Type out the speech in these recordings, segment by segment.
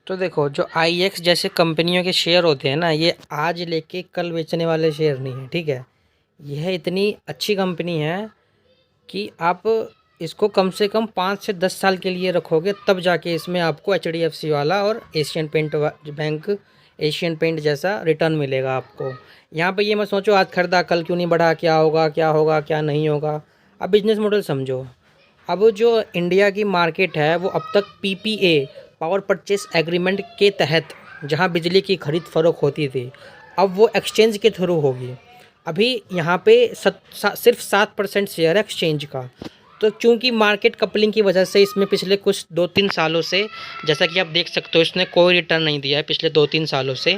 तो देखो, जो आईएक्स जैसे कंपनियों के शेयर होते हैं ना, ये आज लेके कल बेचने वाले शेयर नहीं है, ठीक है। यह इतनी अच्छी कंपनी है कि आप इसको कम से कम 5 से 10 साल के लिए रखोगे, तब जाके इसमें आपको एचडीएफसी वाला और Asian paint bank, Asian paint जैसा रिटर्न मिलेगा आपको। यहाँ पे ये मत सोचो आज खरीदा कल क्यों नहीं बढ़ा, क्या होगा क्या होगा क्या नहीं होगा। अब बिजनेस मॉडल समझो। अब जो इंडिया की मार्केट है वो अब तक पीपीए, पावर परचेस एग्रीमेंट के तहत जहां बिजली की खरीद फरोख्त होती थी, अब वो एक्सचेंज के थ्रू होगी। अभी यहाँ पे सिर्फ 7% शेयर है एक्सचेंज का। तो चूंकि मार्केट कपलिंग की वजह से इसमें पिछले कुछ 2-3 सालों से, जैसा कि आप देख सकते हो, इसने कोई रिटर्न नहीं दिया है पिछले 2-3 सालों से।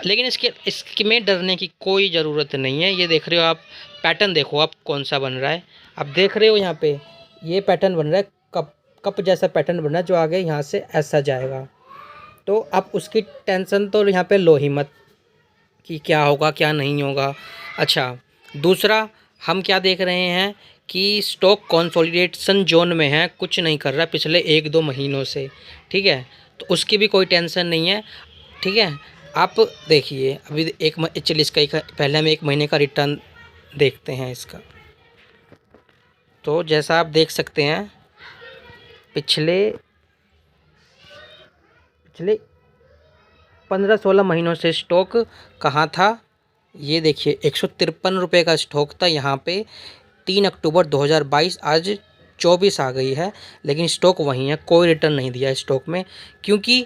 लेकिन इसमें डरने की कोई ज़रूरत नहीं है। ये देख रहे हो आप, पैटर्न देखो आप कौन सा बन रहा है। आप देख रहे हो यहाँ पे ये पैटर्न बन रहा है, कप कप जैसा पैटर्न बन रहा है, जो आगे यहाँ से ऐसा जाएगा। तो आप उसकी टेंशन तो यहाँ पे लो ही मत कि क्या होगा क्या नहीं होगा। अच्छा, दूसरा हम क्या देख रहे हैं कि स्टॉक कंसोलिडेशन जोन में है, कुछ नहीं कर रहा पिछले 1-2 महीनों से, ठीक है। तो उसकी भी कोई टेंशन नहीं है, ठीक है। आप देखिए अभी चलिए इसका पहले हम 1 महीने का रिटर्न देखते हैं इसका। तो जैसा आप देख सकते हैं, पिछले पिछले 15-16 महीनों से स्टॉक कहाँ था, ये देखिए 153 रुपये का स्टॉक था यहाँ पे 3 अक्टूबर 2022। आज 24 आ गई है, लेकिन स्टॉक वहीं है, कोई रिटर्न नहीं दिया है स्टॉक में। क्योंकि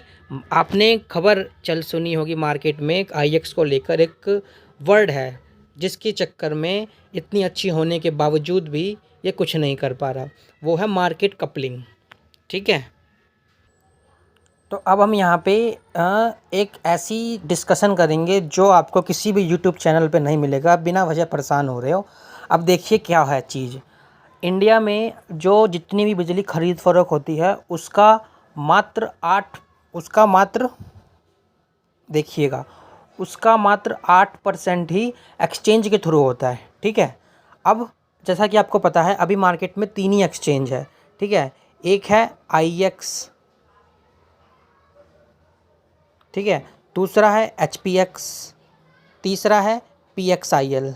आपने खबर चल सुनी होगी मार्केट में, एक आईएक्स को लेकर एक वर्ड है जिसके चक्कर में इतनी अच्छी होने के बावजूद भी ये कुछ नहीं कर पा रहा, वो है मार्केट कपलिंग, ठीक है। तो अब हम यहाँ पे एक ऐसी डिस्कशन करेंगे जो आपको किसी भी यूट्यूब चैनल पे नहीं मिलेगा, बिना वजह परेशान हो रहे हो। अब देखिए क्या है चीज़। इंडिया में जो जितनी भी बिजली खरीद फरोख्त होती है उसका मात्र देखिएगा, उसका मात्र 8% ही एक्सचेंज के थ्रू होता है, ठीक है। अब जैसा कि आपको पता है अभी मार्केट में 3 ही एक्सचेंज है, ठीक है। एक है आईएक्स, ठीक है, दूसरा है एचपीएक्स, तीसरा है पीएक्सआईएल,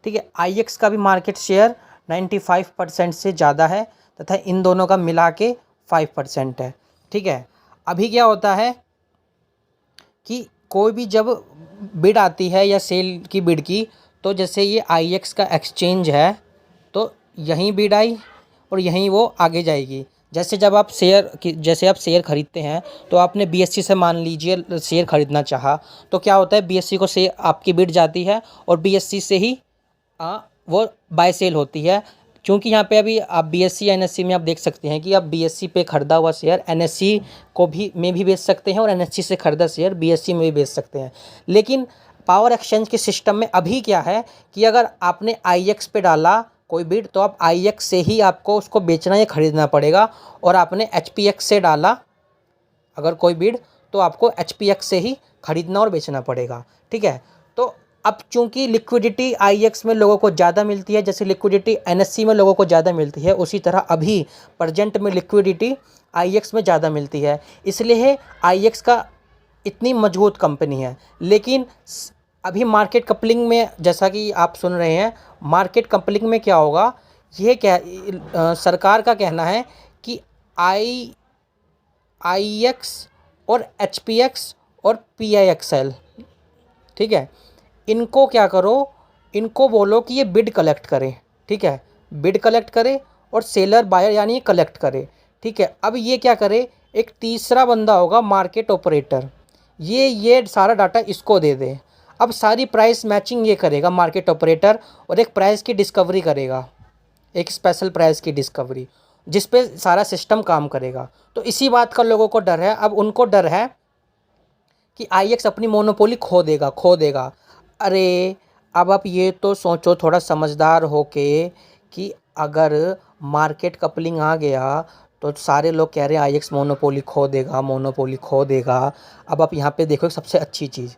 ठीक है। आईएक्स का भी मार्केट शेयर 95% से ज़्यादा है तथा इन दोनों का मिला के 5% है, ठीक है। अभी क्या होता है कि कोई भी जब बिड आती है या सेल की बिड की, तो जैसे ये आईएक्स का एक्सचेंज है तो यहीं बिड आई और यहीं वो आगे जाएगी। जैसे जब आप शेयर खरीदते हैं तो आपने बीएससी से मान लीजिए शेयर खरीदना चाहा, तो क्या होता है बीएससी को शेयर आपकी बिड जाती है और बीएससी से ही वो बाय सेल होती है। क्योंकि यहाँ पे अभी आप बीएससी एनएससी में आप देख सकते हैं कि आप बीएससी पे खरीदा हुआ शेयर एनएससी में भी बेच सकते हैं और एनएससी से खरीदा शेयर बीएससी में भी बेच सकते हैं। लेकिन पावर एक्सचेंज के सिस्टम में अभी क्या है कि अगर आपने आईएक्स पे डाला कोई बिड, तो आप आईएक्स से ही आपको उसको बेचना या खरीदना पड़ेगा, और आपने एचपीएक्स से डाला अगर कोई बिड, तो आपको एचपीएक्स से ही खरीदना और बेचना पड़ेगा, ठीक है। तो अब चूंकि लिक्विडिटी आईएक्स में लोगों को ज़्यादा मिलती है, जैसे लिक्विडिटी एनएससी में लोगों को ज़्यादा मिलती है, उसी तरह अभी प्रेजेंट में लिक्विडिटी आईएक्स में ज़्यादा मिलती है, इसलिए आईएक्स का इतनी मजबूत कंपनी है। लेकिन अभी मार्केट कपलिंग में, जैसा कि आप सुन रहे हैं, मार्केट कपलिंग में क्या होगा, ये क्या सरकार का कहना है कि आईएक्स और एचपीएक्स और पीआईएक्सएल, ठीक है, इनको क्या करो, इनको बोलो कि ये बिड कलेक्ट करें, ठीक है, बिड कलेक्ट करे और सेलर बायर यानी कलेक्ट करे, ठीक है। अब ये क्या करे, एक तीसरा बंदा होगा मार्केट ऑपरेटर, ये सारा डाटा इसको दे दे। अब सारी प्राइस मैचिंग ये करेगा मार्केट ऑपरेटर, और एक प्राइस की डिस्कवरी करेगा, एक स्पेशल प्राइस की डिस्कवरी, जिस पे सारा सिस्टम काम करेगा। तो इसी बात का लोगों को डर है। अब उनको डर है कि आईएक्स अपनी मोनोपोली खो देगा। अरे अब आप ये तो सोचो थोड़ा समझदार होके कि अगर मार्केट कपलिंग आ गया तो सारे लोग कह रहे हैं आईएक्स मोनोपोली खो देगा। अब आप यहाँ पे देखो सबसे अच्छी चीज़,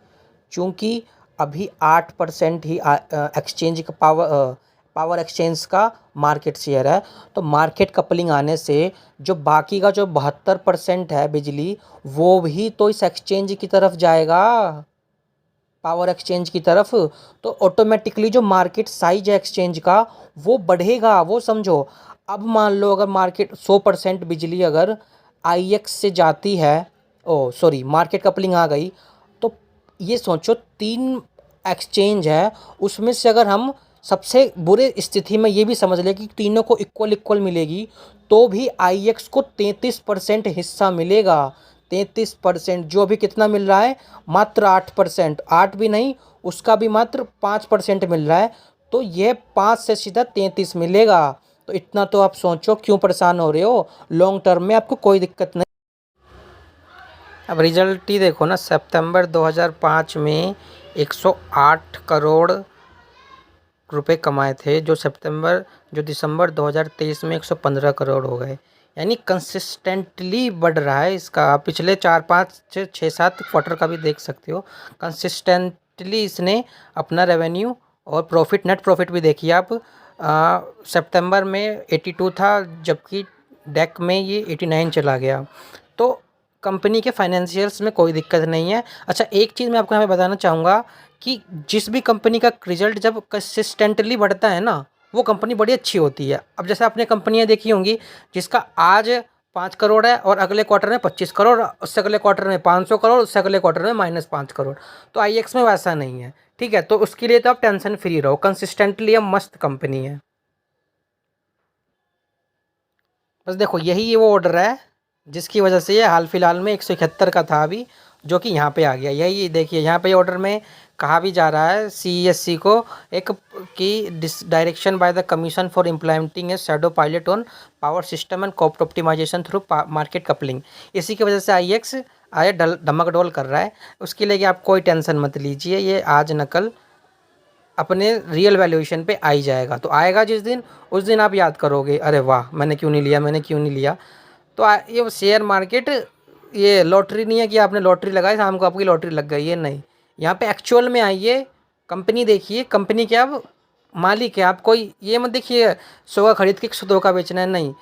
चूँकि अभी 8% ही एक्सचेंज का पावर पावर एक्सचेंज का मार्केट शेयर है। तो मार्केट कपलिंग आने से जो बाकी का जो 72% है बिजली, वो भी तो इस एक्सचेंज की तरफ जाएगा, पावर एक्सचेंज की तरफ। तो ऑटोमेटिकली जो मार्केट साइज है एक्सचेंज का वो बढ़ेगा, वो समझो। अब मान लो अगर मार्केट 100% बिजली अगर आईएक्स से जाती है, ओ सॉरी मार्केट कपलिंग आ गई, तो ये सोचो 3 एक्सचेंज है, उसमें से अगर हम सबसे बुरे स्थिति में ये भी समझ लें कि तीनों को इक्वल इक्वल मिलेगी, तो भी आईएक्स को 33% हिस्सा मिलेगा। 33%, जो अभी कितना मिल रहा है, मात्र 8%, 8 भी नहीं, उसका भी मात्र 5% मिल रहा है। तो ये 5 से सीधा 33 मिलेगा। तो इतना तो आप सोचो क्यों परेशान हो रहे हो, लॉन्ग टर्म में आपको कोई दिक्कत नहीं। अब रिजल्ट ही देखो ना, सितंबर 2005 में 108 करोड़ रुपए कमाए थे, जो दिसंबर 2023 में 115 करोड़ हो गए। यानी कंसिस्टेंटली बढ़ रहा है इसका। आप पिछले 4-5-6-7 क्वार्टर का भी देख सकते हो, कंसिस्टेंटली इसने अपना रेवेन्यू और प्रॉफिट, नेट प्रॉफिट भी देखिए आप। सितंबर में 82 था, जबकि डेक में ये 89 चला गया। तो कंपनी के फाइनेंशियल्स में कोई दिक्कत नहीं है। अच्छा, एक चीज़ मैं आपको यहाँ पे बताना चाहूँगा कि जिस भी कंपनी का रिजल्ट जब कंसिस्टेंटली बढ़ता है ना, वो कंपनी बड़ी अच्छी होती है। अब जैसे आपने कंपनियां देखी होंगी जिसका आज 5 करोड़ है और अगले क्वार्टर में 25 करोड़, उससे अगले क्वार्टर में 500 करोड़, उससे अगले क्वार्टर में -5 करोड़। तो आईएक्स में वैसा नहीं है, ठीक है। तो उसके लिए तो आप टेंशन फ्री रहो, कंसिस्टेंटली अब मस्त कंपनी है। बस देखो यही ये वो ऑर्डर है जिसकी वजह से ये हाल फिलहाल में 171 का था अभी, जो कि यहाँ पे आ गया। यही देखिए यहाँ पे ऑर्डर में कहा भी जा रहा है सीईएससी को एक कि direction by the commission for implementing a shadow pilot on power system and cost optimisation through market coupling. इसी की वजह से आईएक्स आए धमक डोल कर रहा है। उसके लिए आप कोई टेंशन मत लीजिए, ये आज न कल अपने रियल वैल्यूएशन पे आ ही जाएगा। तो आएगा जिस दिन, उस दिन आप याद करोगे, अरे वाह मैंने क्यों नहीं लिया, मैंने क्यों नहीं लिया। तो ये शेयर मार्केट ये लॉटरी नहीं है कि आपने लॉटरी लगाई शाम को आपकी लॉटरी लग गई है, नहीं। यहाँ पे एक्चुअल में आइए, कंपनी देखिए, कंपनी के आप मालिक है। आप कोई ये मत देखिए 100 का खरीद के 102 का बेचना है, नहीं।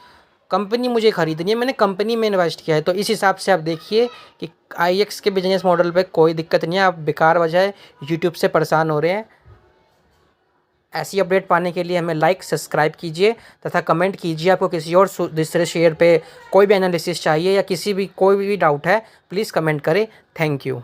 कंपनी मुझे खरीदनी है, मैंने कंपनी में इन्वेस्ट किया है। तो इस हिसाब से आप देखिए कि आईएक्स के बिजनेस मॉडल पे कोई दिक्कत नहीं है। आप बेकार वजह यूट्यूब से परेशान हो रहे हैं। ऐसी अपडेट पाने के लिए हमें लाइक सब्सक्राइब कीजिए तथा कमेंट कीजिए। आपको किसी और दूसरे शेयर पे कोई भी एनालिसिस चाहिए या किसी भी कोई भी डाउट है, प्लीज़ कमेंट करें। Thank you.